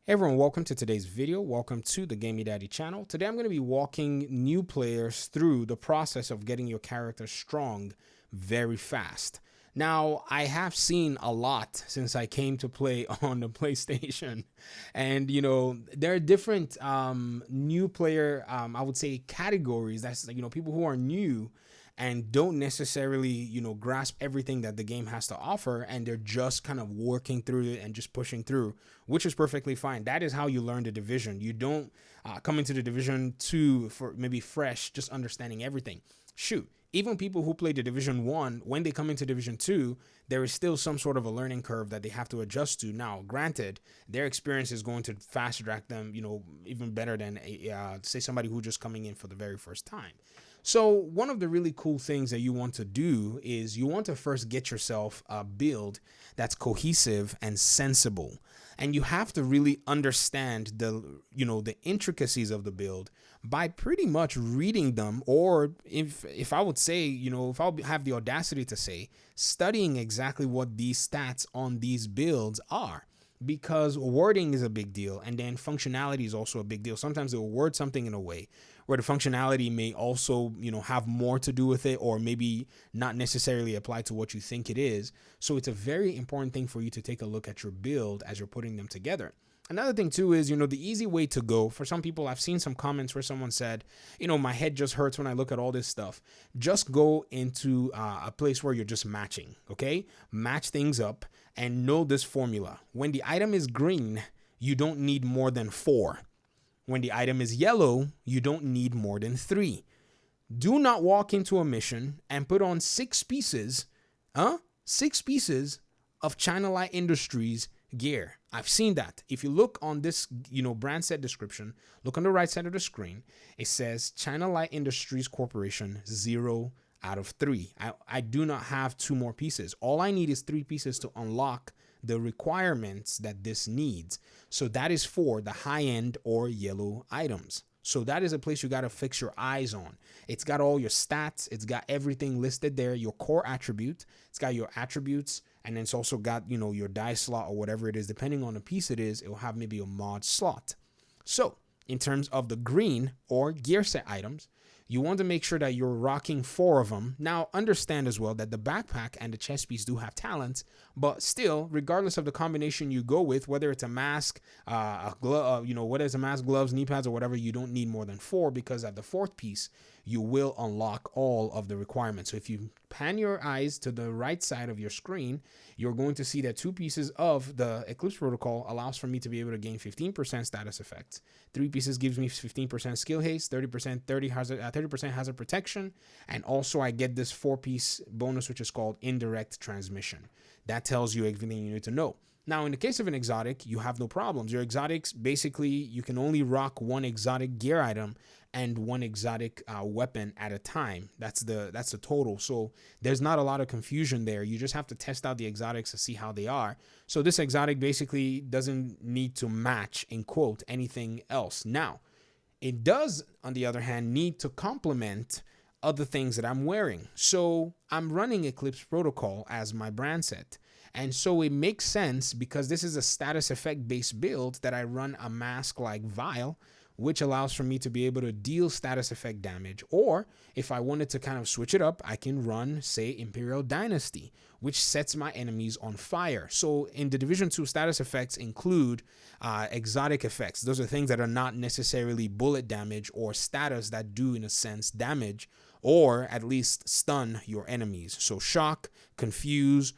Hey everyone, welcome to today's video. Welcome to the Gamey Daddy channel. Today I'm going to be walking new players through the process of getting your character strong very fast. Now, I have seen a lot since I came to play on the PlayStation. And, there are different new player, I would say, categories. That's, people who are new and don't necessarily, grasp everything that the game has to offer, and they're just kind of working through it and just pushing through, which is perfectly fine. That is how you learn the division. You don't come into the division 2 for maybe fresh, just understanding everything. Shoot, even people who play the division 1, when they come into division 2, there is still some sort of a learning curve that they have to adjust to. Now, granted, their experience is going to fast track them, even better than say somebody who just coming in for the very first time. So one of the really cool things that you want to do is you want to first get yourself a build that's cohesive and sensible. And you have to really understand the intricacies of the build by pretty much reading them, or if I would say, if I'll have the audacity to say, studying exactly what these stats on these builds are. Because wording is a big deal, and then functionality is also a big deal. Sometimes they'll word something in a way where the functionality may also, have more to do with it, or maybe not necessarily apply to what you think it is. So it's a very important thing for you to take a look at your build as you're putting them together. Another thing too is, the easy way to go for some people, I've seen some comments where someone said, my head just hurts when I look at all this stuff. Just go into a place where you're just matching, okay? Match things up and know this formula. When the item is green, you don't need more than 4. When the item is yellow, you don't need more than 3. Do not walk into a mission and put on 6 pieces, 6 pieces of China Light Industries gear. I've seen that. If you look on this, brand set description, look on the right side of the screen, it says China Light Industries Corporation 0 out of 3. I do not have 2 more pieces. All I need is 3 pieces to unlock the requirements that this needs. So that is for the high-end or yellow items. So that is a place you got to fix your eyes on. It's got all your stats. It's got everything listed there. Your core attribute. It's got your attributes. And then it's also got, your die slot or whatever it is. Depending on the piece it is, it will have maybe a mod slot. So in terms of the green or gear set items, you want to make sure that you're rocking 4 of them. Now, understand as well that the backpack and the chest piece do have talents, but still, regardless of the combination you go with, whether it's a mask, a glove, whether it's a mask, gloves, knee pads, or whatever, you don't need more than 4, because at the 4th piece, you will unlock all of the requirements. So if you pan your eyes to the right side of your screen, you're going to see that 2 pieces of the Eclipse Protocol allows for me to be able to gain 15% status effects. 3 pieces gives me 15% skill haste, 30% hazard protection, and also I get this 4-piece bonus, which is called indirect transmission. That tells you everything you need to know. Now, in the case of an exotic, you have no problems. Your exotics, basically, you can only rock 1 exotic gear item and 1 exotic weapon at a time. That's the total. So there's not a lot of confusion there. You just have to test out the exotics to see how they are. So this exotic basically doesn't need to match, in quote, anything else. Now, it does, on the other hand, need to complement other things that I'm wearing. So I'm running Eclipse Protocol as my brand set. And so it makes sense, because this is a status effect based build, that I run a mask like Vial, which allows for me to be able to deal status effect damage. Or if I wanted to kind of switch it up, I can run, say, Imperial Dynasty, which sets my enemies on fire. So in the Division 2, status effects include exotic effects. Those are things that are not necessarily bullet damage or status that do, in a sense, damage, or at least stun your enemies. So shock, confuse,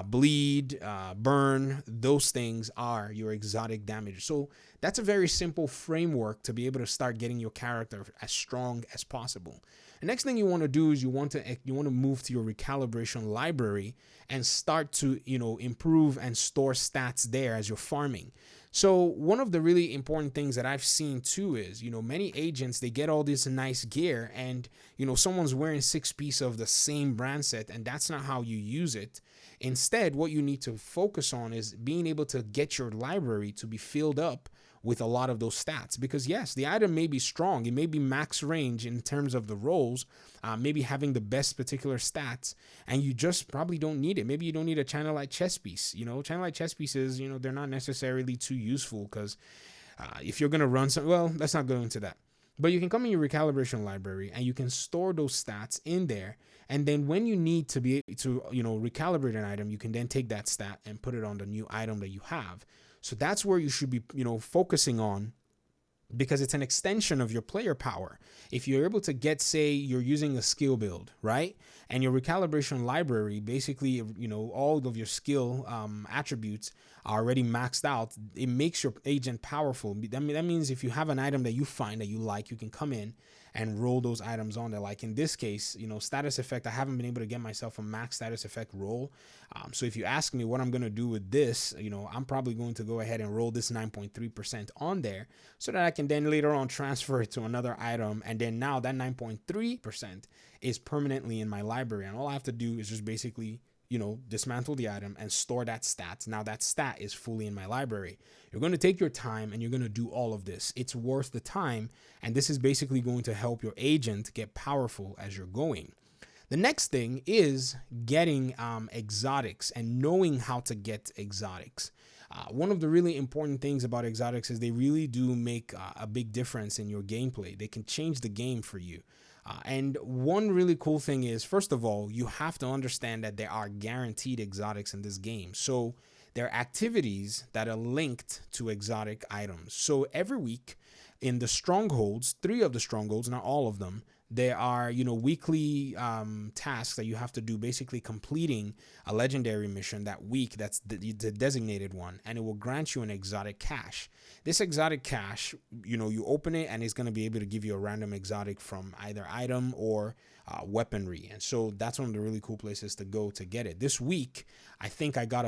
bleed, burn, those things are your exotic damage. So that's a very simple framework to be able to start getting your character as strong as possible. The next thing you want to do is you want to move to your recalibration library and start to improve and store stats there as you're farming. So one of the really important things that I've seen too is, many agents, they get all this nice gear and, someone's wearing 6 pieces of the same brand set, and that's not how you use it. Instead, what you need to focus on is being able to get your library to be filled up with a lot of those stats. Because yes, the item may be strong, it may be max range in terms of the rolls, maybe having the best particular stats, and you just probably don't need it. Maybe you don't need a channel light chess piece. Channel light chess pieces, they're not necessarily too useful, because if you're going to run some, well, let's not go into that. But you can come in your recalibration library and you can store those stats in there. And then when you need to be to, recalibrate an item, you can then take that stat and put it on the new item that you have. So that's where you should be, focusing on, because it's an extension of your player power. If you're able to get, say, you're using a skill build, right? And your recalibration library, basically, all of your skill attributes are already maxed out, it makes your agent powerful. That means if you have an item that you find that you like, you can come in and roll those items on there. Like in this case, status effect, I haven't been able to get myself a max status effect roll. So if you ask me what I'm going to do with this, I'm probably going to go ahead and roll this 9.3% on there, so that I can then later on transfer it to another item. And then now that 9.3% is permanently in my library. And all I have to do is just basically dismantle the item and store that stat. Now that stat is fully in my library. You're going to take your time and you're going to do all of this. It's worth the time. And this is basically going to help your agent get powerful as you're going. The next thing is getting exotics and knowing how to get exotics. One of the really important things about exotics is they really do make a big difference in your gameplay. They can change the game for you. And one really cool thing is, first of all, you have to understand that there are guaranteed exotics in this game. So there are activities that are linked to exotic items. So every week in the strongholds, 3 of the strongholds, not all of them, there are, weekly tasks that you have to do, basically completing a legendary mission that week. That's the designated one, and it will grant you an exotic cache. This exotic cache, you open it and it's going to be able to give you a random exotic from either item or weaponry. And so that's one of the really cool places to go to get it. This week, I think I got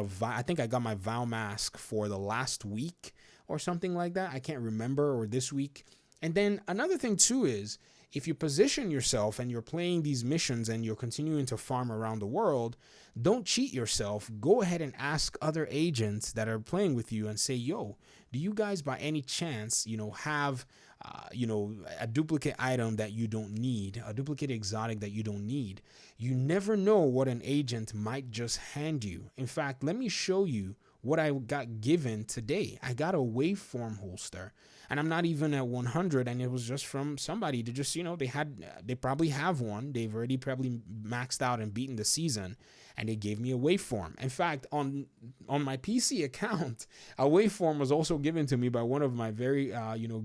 my Vow mask for the last week or something like that. I can't remember, or this week. And then another thing too is, if you position yourself and you're playing these missions and you're continuing to farm around the world, don't cheat yourself. Go ahead and ask other agents that are playing with you and say, yo, do you guys by any chance, have, a duplicate item that you don't need, a duplicate exotic that you don't need? You never know what an agent might just hand you. In fact, let me show you what I got given today. I got a waveform holster, and I'm not even at 100, and it was just from somebody to just, they probably have one. They've already probably maxed out and beaten the season, and they gave me a waveform. In fact, on my PC account, a waveform was also given to me by one of my very,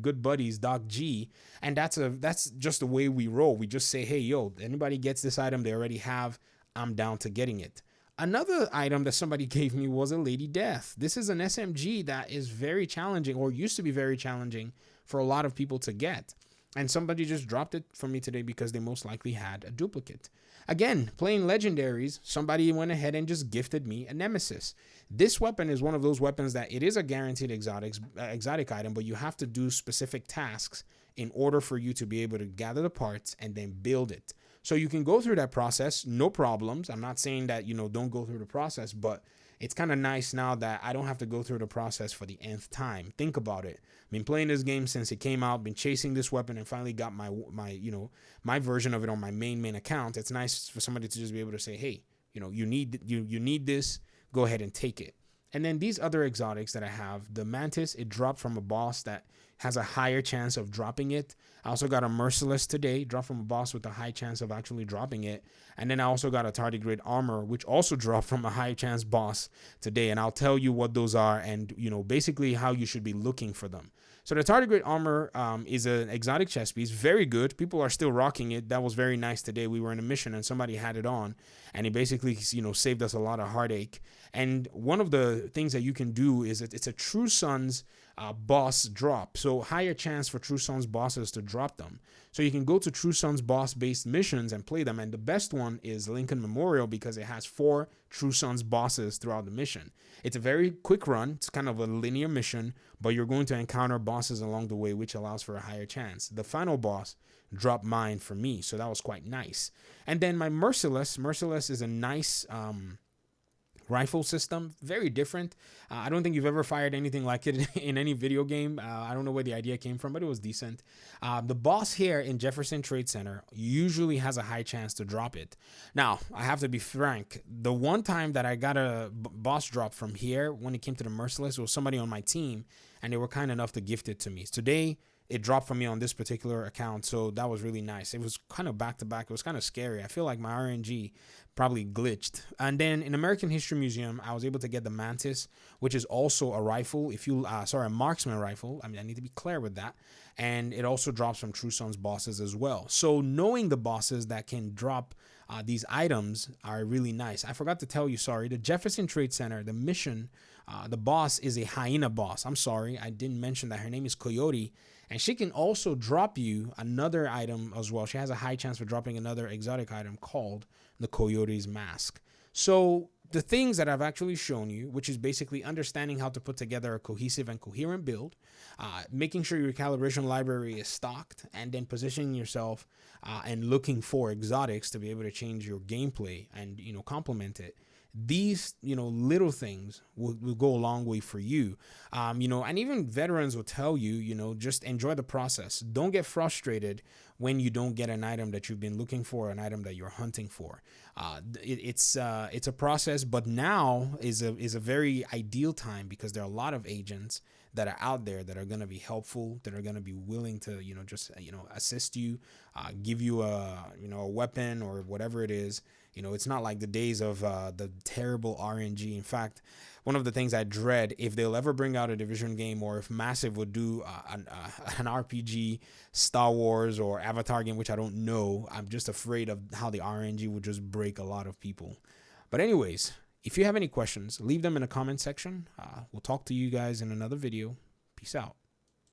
good buddies, Doc G, and that's just the way we roll. We just say, hey, yo, anybody gets this item they already have, I'm down to getting it. Another item that somebody gave me was a Lady Death. This is an SMG that is very challenging, or used to be very challenging for a lot of people to get. And somebody just dropped it for me today because they most likely had a duplicate. Again, playing legendaries, somebody went ahead and just gifted me a Nemesis. This weapon is one of those weapons that it is a guaranteed exotic item, but you have to do specific tasks in order for you to be able to gather the parts and then build it. So you can go through that process, no problems. I'm not saying that, don't go through the process, but it's kind of nice now that I don't have to go through the process for the nth time. Think about it. I've been playing this game since it came out, been chasing this weapon, and finally got my version of it on my main account. It's nice for somebody to just be able to say, hey, you need this, go ahead and take it. And then these other exotics that I have, the Mantis, it dropped from a boss that has a higher chance of dropping it. I also got a Merciless today, dropped from a boss with a high chance of actually dropping it. And then I also got a Tardigrade Armor, which also dropped from a high chance boss today. And I'll tell you what those are and, basically how you should be looking for them. So the Tardigrade Armor is an exotic chest piece, very good. People are still rocking it. That was very nice today. We were in a mission and somebody had it on, and it basically, saved us a lot of heartache. And one of the things that you can do is it's a True Sons boss drop. So higher chance for True Sons bosses to drop them. So you can go to True Sons boss-based missions and play them. And the best one is Lincoln Memorial because it has 4 True Sons bosses throughout the mission. It's a very quick run. It's kind of a linear mission, but you're going to encounter bosses along the way, which allows for a higher chance. The final boss dropped mine for me, so that was quite nice. And then my Merciless is a nice rifle system, very different. I don't think you've ever fired anything like it in any video game. I don't know where the idea came from, but it was decent. The boss here in Jefferson Trade Center usually has a high chance to drop it. Now, I have to be frank. The one time that I got a boss drop from here when it came to the Merciless, it was somebody on my team, and they were kind enough to gift it to me. Today, it dropped from me on this particular account, so that was really nice. It was kind of back to back. It was kind of scary. I feel like my RNG probably glitched. And then in American History Museum, I was able to get the Mantis, which is also a rifle. If you, a marksman rifle. I mean, I need to be clear with that. And it also drops from True Sons bosses as well. So knowing the bosses that can drop these items are really nice. I forgot to tell you, sorry, the Jefferson Trade Center, the mission, the boss is a hyena boss. I'm sorry, I didn't mention that. Her name is Coyote, and she can also drop you another item as well. She has a high chance for dropping another exotic item called the Coyote's Mask. So the things that I've actually shown you, which is basically understanding how to put together a cohesive and coherent build, making sure your calibration library is stocked, and then positioning yourself and looking for exotics to be able to change your gameplay and, complement it. These, little things will go a long way for you. And even veterans will tell you, just enjoy the process. Don't get frustrated when you don't get an item that you've been looking for, an item that you're hunting for. It's a process, but now is a very ideal time because there are a lot of agents that are out there that are going to be helpful, that are going to be willing to, assist you, give you a weapon or whatever it is. It's not like the days of the terrible RNG. In fact, one of the things I dread, if they'll ever bring out a Division game, or if Massive would do an RPG, Star Wars, or Avatar game, which I don't know, I'm just afraid of how the RNG would just break a lot of people. But anyways, if you have any questions, leave them in the comment section. We'll talk to you guys in another video. Peace out.